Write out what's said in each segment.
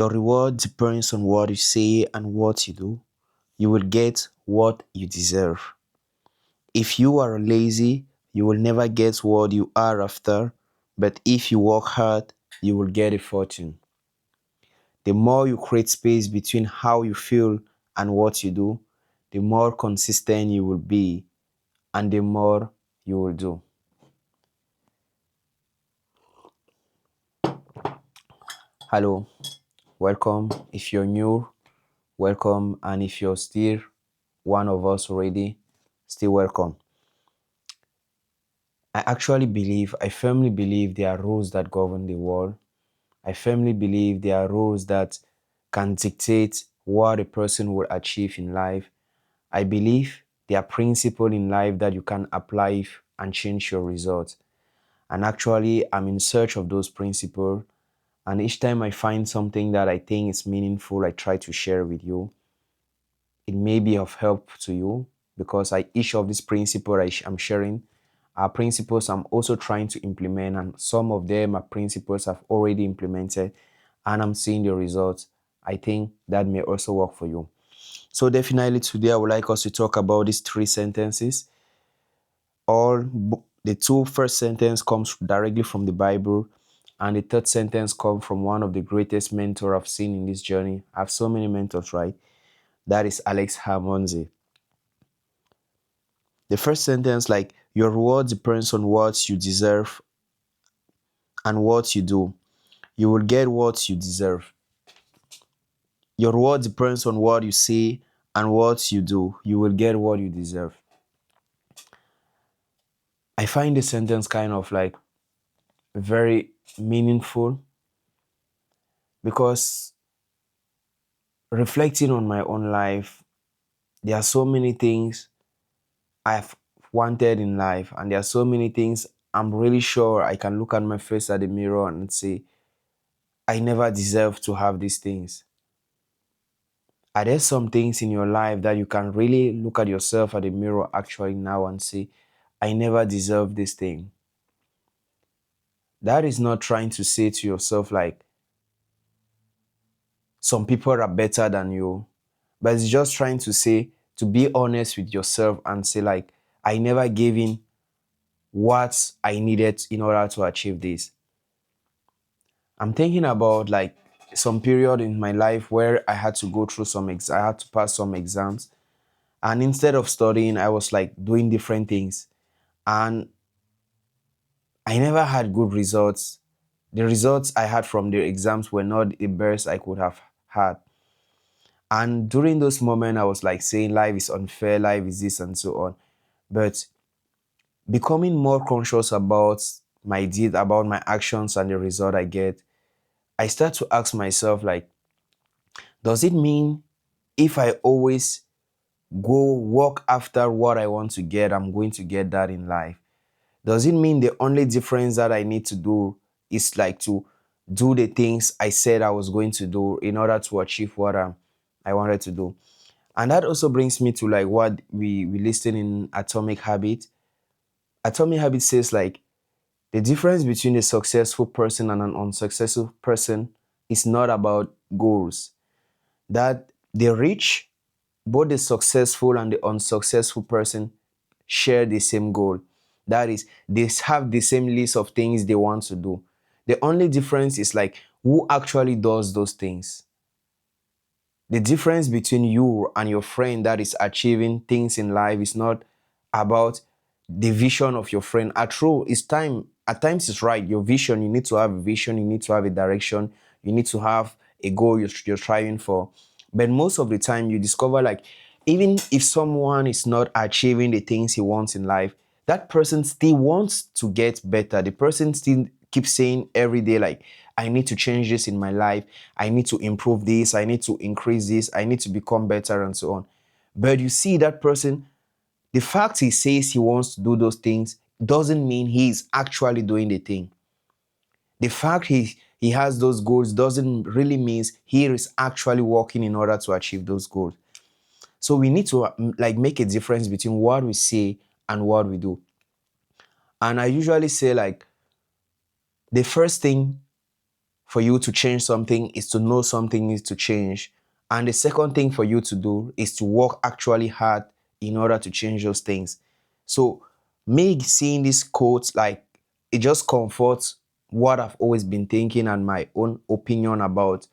Your reward depends on what you say and what you do. You will get what you deserve. If you are lazy, you will never get what you are after, but if you work hard, you will get a fortune. The more you create space between how you feel and what you do, the more consistent you will be and the more you will do. Hello, welcome. If you're new, welcome. And if you're still one of us already, still welcome. I firmly believe there are rules that govern the world. I firmly believe there are rules that can dictate what a person will achieve in life. I believe there are principles in life that you can apply and change your results. And actually, I'm in search of those principles. And each time I find something that I think is meaningful, I try to share with you. It may be of help to you because each of these principles I'm sharing are principles I'm also trying to implement, and some of them are principles I've already implemented and I'm seeing the results. I think that may also work for you. So definitely today I would like us to talk about these three sentences. The two first sentence comes directly from the Bible, and the third sentence comes from one of the greatest mentors I've seen in this journey. I have so many mentors, right? That is Alex Harmonzi. The first sentence, like, your reward depends on what you deserve and what you do. You will get what you deserve. Your reward depends on what you say and what you do. You will get what you deserve. I find this sentence kind of like very meaningful because reflecting on my own life, there are so many things I've wanted in life, and there are so many things I'm really sure I can look at my face at the mirror and say, I never deserve to have these things. Are there some things in your life that you can really look at yourself at the mirror actually now and say, I never deserve this thing? That is not trying to say to yourself like some people are better than you, but it's just trying to say, to be honest with yourself and say like, I never gave in what I needed in order to achieve this. I'm thinking about like some period in my life where I had to go through I had to pass some exams, and instead of studying, I was like doing different things, and I never had good results. The results I had from the exams were not the best I could have had. And during those moments, I was like saying life is unfair, life is this and so on. But becoming more conscious about my deed, about my actions and the result I get, I start to ask myself like, does it mean if I always go work after what I want to get, I'm going to get that in life? Does it mean the only difference that I need to do is like to do the things I said I was going to do in order to achieve what I wanted to do? And that also brings me to like what we listed in Atomic Habit. Atomic Habit says like the difference between a successful person and an unsuccessful person is not about goals. That the rich, both the successful and the unsuccessful person, share the same goal. That is, they have the same list of things they want to do. The only difference is like who actually does those things. The difference between you and your friend that is achieving things in life is not about the vision of your friend. At times it's right. Your vision, you need to have a vision, you need to have a direction, you need to have a goal you're striving for. But most of the time you discover like even if someone is not achieving the things he wants in life, that person still wants to get better. The person still keeps saying every day like, I need to change this in my life. I need to improve this. I need to increase this. I need to become better and so on. But you see that person, the fact he says he wants to do those things doesn't mean he is actually doing the thing. The fact he has those goals doesn't really mean he is actually working in order to achieve those goals. So we need to like make a difference between what we say and what we do. And I usually say like the first thing for you to change something is to know something needs to change. And the second thing for you to do is to work actually hard in order to change those things. So me seeing this quote, like, it just comforts what I've always been thinking and my own opinion about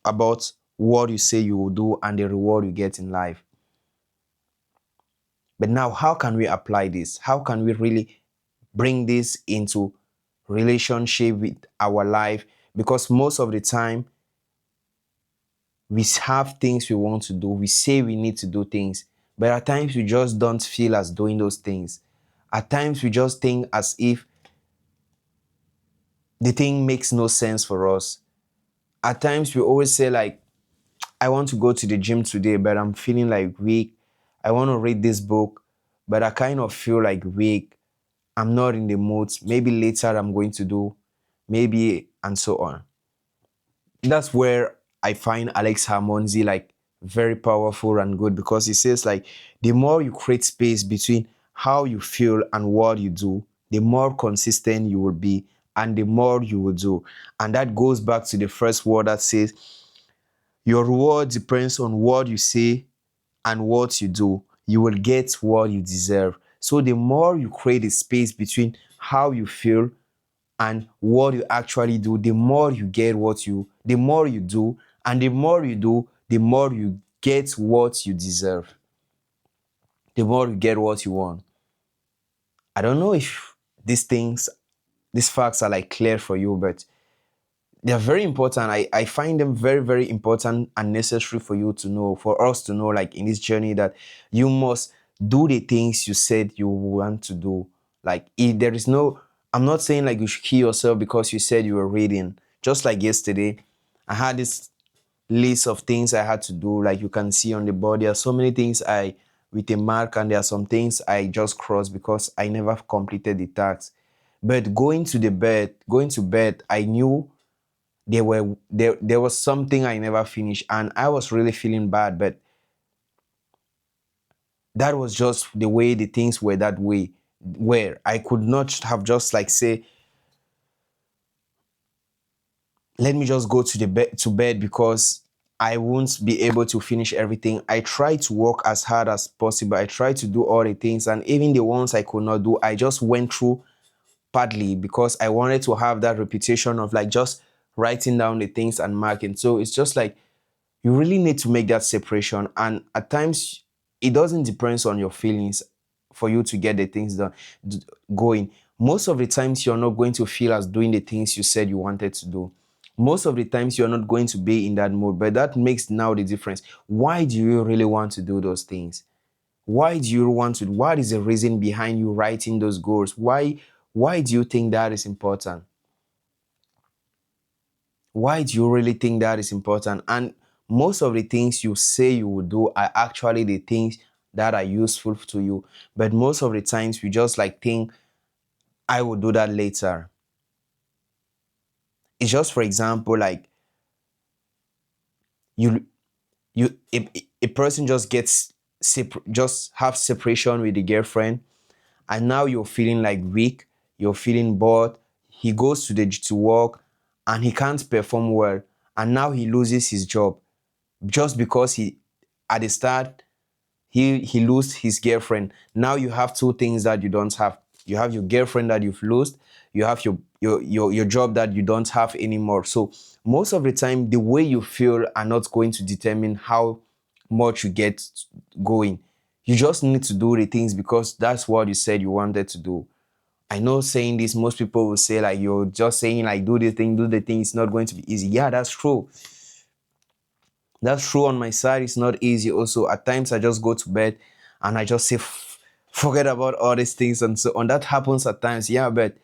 about what you say you will do and the reward you get in life. But now, how can we apply this? How can we really bring this into relationship with our life? Because most of the time, we have things we want to do. We say we need to do things, but at times we just don't feel as doing those things. At times we just think as if the thing makes no sense for us. At times we always say like, I want to go to the gym today, but I'm feeling like weak. I want to read this book, but I kind of feel like weak. I'm not in the mood. Maybe later I'm going to do, maybe, and so on. That's where I find Alex Harmonzi like very powerful and good, because he says like, the more you create space between how you feel and what you do, the more consistent you will be and the more you will do. And that goes back to the first word that says your reward depends on what you say and what you do. You will get what you deserve. So the more you create a space between how you feel and what you actually do, the more you get the more you do, and the more you do, the more you get what you deserve. The more you get what you want. I don't know if these facts are like clear for you, but they're very important. I find them very, very important and necessary for you to know, for us to know, like in this journey, that you must do the things you said you want to do. Like, if there is no, I'm not saying like you should kill yourself because you said you were reading. Just like yesterday, I had this list of things I had to do. Like you can see on the board, there are so many things I with a mark, and there are some things I just crossed because I never completed the task. But going to bed, I knew there was something I never finished, and I was really feeling bad, but that was just the way the things were that way, where I could not have just like say, let me just go to bed because I won't be able to finish everything. I tried to work as hard as possible. I tried to do all the things, and even the ones I could not do, I just went through partly because I wanted to have that reputation of like just writing down the things and marking. So it's just like, you really need to make that separation. And at times, it doesn't depend on your feelings for you to get the things done going. Most of the times, you're not going to feel as doing the things you said you wanted to do. Most of the times, you're not going to be in that mood, but that makes now the difference. Why do you really want to do those things? Why do you want to? What is the reason behind you writing those goals? Why do you think that is important? Why do you really think that is important? And most of the things you say you will do are actually the things that are useful to you. But most of the times we just like think, I will do that later. It's just, for example, like you a person just gets just have separation with the girlfriend, and now you're feeling like weak, you're feeling bored. He goes to work and he can't perform well, and now he loses his job just because he at the start he lost his girlfriend. Now you have two things that you don't have. You have your girlfriend that you've lost, you have your job that you don't have anymore. So most of the time, the way you feel are not going to determine how much you get going. You just need to do the things because that's what you said you wanted to do. I know saying this, most people will say like, you're just saying like, do the thing, it's not going to be easy. Yeah, that's true. That's true. On my side, it's not easy also. At times I just go to bed and I just say, forget about all these things and so on. That happens at times, yeah, but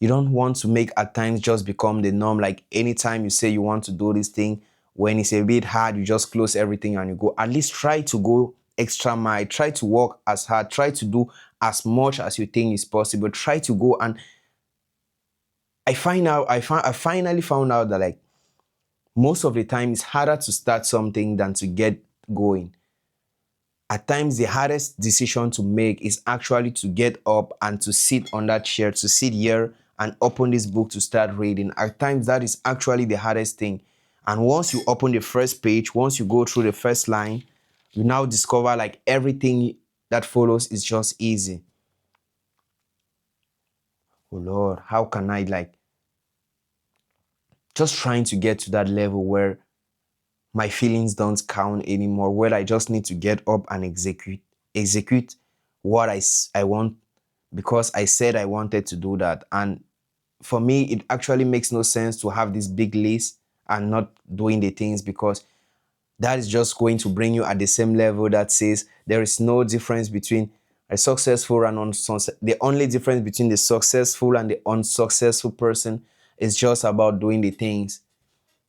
you don't want to make at times just become the norm. Like anytime you say you want to do this thing, when it's a bit hard, you just close everything and you go. At least try to go extra mile. Try to work as hard. Try to do as much as you think is possible. Try to go. And I finally found out that like most of the time it's harder to start something than to get going. At times, the hardest decision to make is actually to get up and to sit on that chair, to sit here and open this book to start reading. At times, that is actually the hardest thing. And once you open the first page, once you go through the first line, you now discover like everything that follows is just easy. Oh Lord, how can I like just trying to get to that level where my feelings don't count anymore, where I just need to get up and execute what I want because I said I wanted to do that. And for me, it actually makes no sense to have this big list and not doing the things, because that is just going to bring you at the same level that says there is no difference between a successful and unsuccessful. The only difference between the successful and the unsuccessful person is just about doing the things.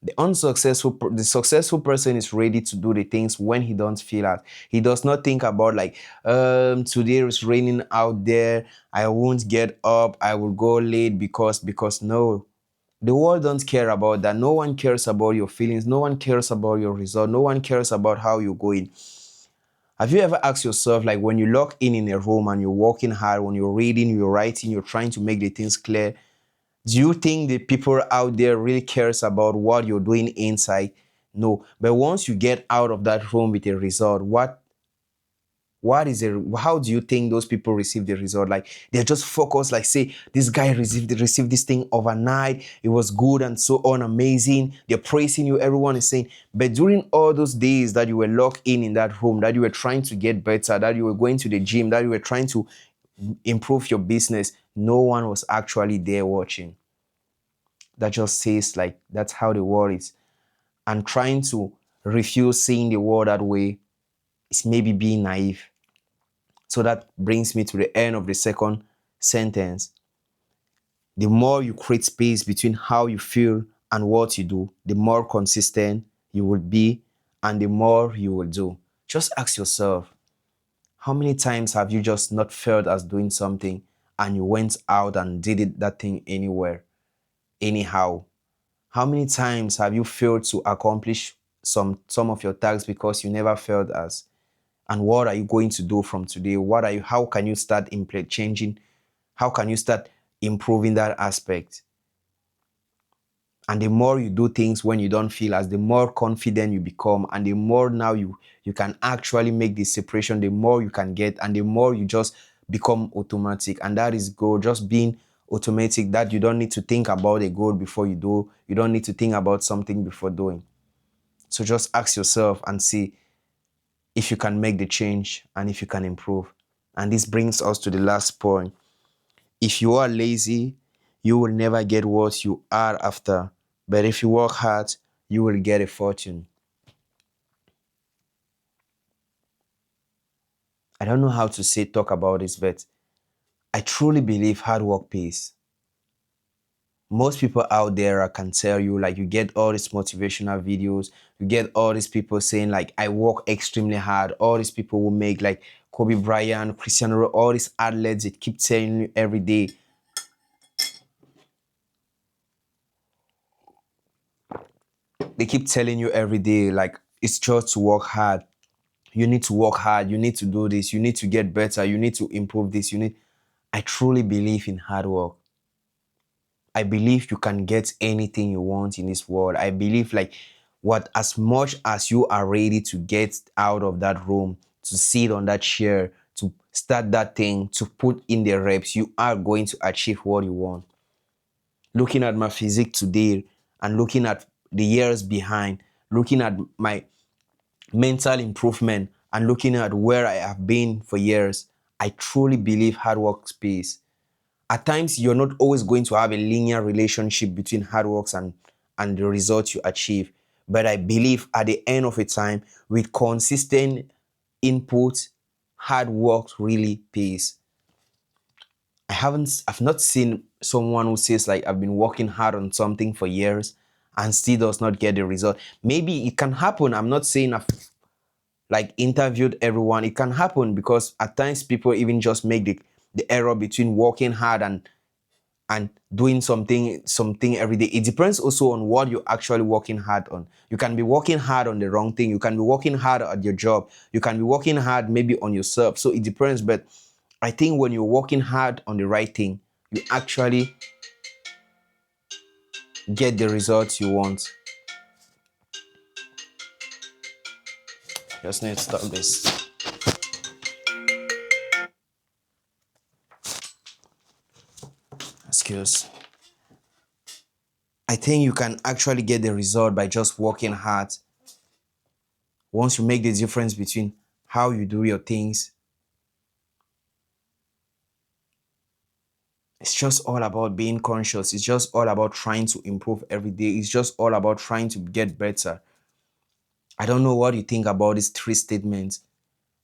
The successful person is ready to do the things when he don't feel it. He does not think about like, today it's raining out there, I won't get up, I will go late because no. The world don't care about that. No one cares about your feelings. No one cares about your result. No one cares about how you're going. Have you ever asked yourself, like when you lock in a room and you're working hard, when you're reading, you're writing, you're trying to make the things clear, do you think the people out there really cares about what you're doing inside? No. But once you get out of that room with a result, what is it? How do you think those people receive the result? Like they're just focused, like say this guy received this thing overnight, it was good and so on, amazing, they're praising you, everyone is saying. But during all those days that you were locked in that room, that you were trying to get better, that you were going to the gym, that you were trying to improve your business, no one was actually there watching. That just says like that's how the world is. And trying to refuse seeing the world that way is maybe being naive. So that brings me to the end of the second sentence. The more you create space between how you feel and what you do, the more consistent you will be and the more you will do. Just ask yourself, how many times have you just not felt as doing something and you went out and did that thing anywhere, anyhow? How many times have you failed to accomplish some of your tasks because you never felt as? And what are you going to do from today? How can you start changing? How can you start improving that aspect? And the more you do things when you don't feel as, the more confident you become, and the more now you can actually make the separation, the more you can get, and the more you just become automatic. And that is goal, just being automatic, that you don't need to think about a goal before you do. You don't need to think about something before doing. So just ask yourself and see if you can make the change and if you can improve. And this brings us to the last point. If you are lazy, you will never get what you are after. But if you work hard, you will get a fortune. I don't know how to talk about this, but I truly believe hard work pays. Most people out there can tell you, like, you get all these motivational videos, you get all these people saying like, I work extremely hard. All these people will make like Kobe Bryant, Cristiano Ronaldo, all these athletes, they keep telling you every day. They keep telling you every day, like, it's just to work hard. You need to work hard. You need to do this. You need to get better. You need to improve this. I truly believe in hard work. I believe you can get anything you want in this world. I believe like as much as you are ready to get out of that room, to sit on that chair, to start that thing, to put in the reps, you are going to achieve what you want. Looking at my physique today and looking at the years behind, looking at my mental improvement and looking at where I have been for years, I truly believe hard work pays. At times, you're not always going to have a linear relationship between hard work and the results you achieve. But I believe at the end of a time, with consistent input, hard work really pays. I've not seen someone who says like, I've been working hard on something for years and still does not get the result. Maybe it can happen. I'm not saying I've like interviewed everyone. It can happen because at times people even just make the error between working hard and doing something every day. It depends also on what you're actually working hard on. You can be working hard on the wrong thing. You can be working hard at your job. You can be working hard maybe on yourself. So it depends. But I think when you're working hard on the right thing, you actually get the results you want. Just need to stop this. Excuse. I think you can actually get the result by just working hard. Once you make the difference between how you do your things, it's just all about being conscious. It's just all about trying to improve every day. It's just all about trying to get better. I don't know what you think about these 3 statements,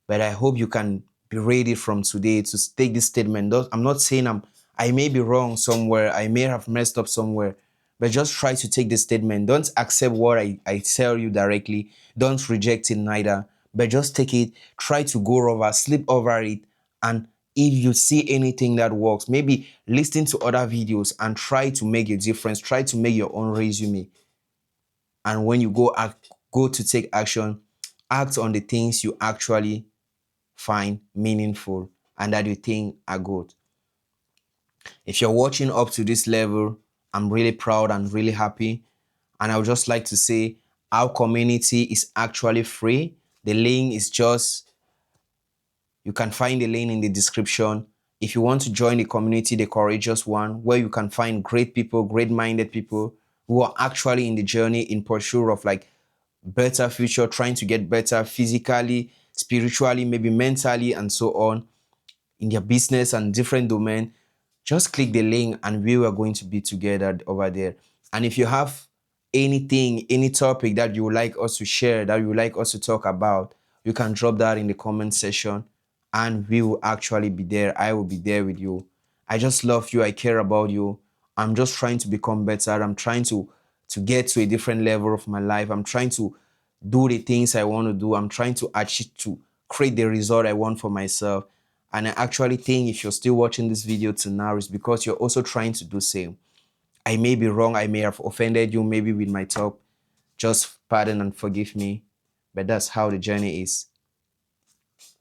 but I hope you can be ready from today to take this statement. I'm not saying I may be wrong somewhere, I may have messed up somewhere, but just try to take this statement. Don't accept what I tell you directly. Don't reject it neither, but just take it, try to go over, sleep over it, and if you see anything that works, maybe listen to other videos and try to make a difference, try to make your own resume. And when you go to take action, act on the things you actually find meaningful and that you think are good. If you're watching up to this level, I'm really proud and really happy. And I would just like to say our community is actually free. The link is just, you can find the link in the description. If you want to join the community, the courageous one, where you can find great people, great-minded people who are actually in the journey in pursuit of like better future, trying to get better physically, spiritually, maybe mentally, and so on, in their business and different domain, just click the link and we are going to be together over there. And if you have anything, any topic that you would like us to share, that you would like us to talk about, you can drop that in the comment section and we will actually be there. I will be there with you. I just love you. I care about you. I'm just trying to become better. I'm trying to get to a different level of my life. I'm trying to do the things I want to do. I'm trying to achieve, to create the result I want for myself. And I actually think if you're still watching this video till now, it's because you're also trying to do the same. I may be wrong. I may have offended you maybe with my talk. Just pardon and forgive me. But that's how the journey is.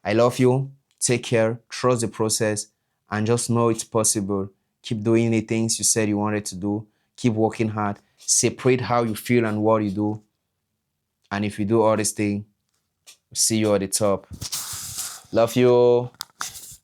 I love you. Take care. Trust the process. And just know it's possible. Keep doing the things you said you wanted to do. Keep working hard. Separate how you feel and what you do. And if you do all this thing, see you at the top. Love you.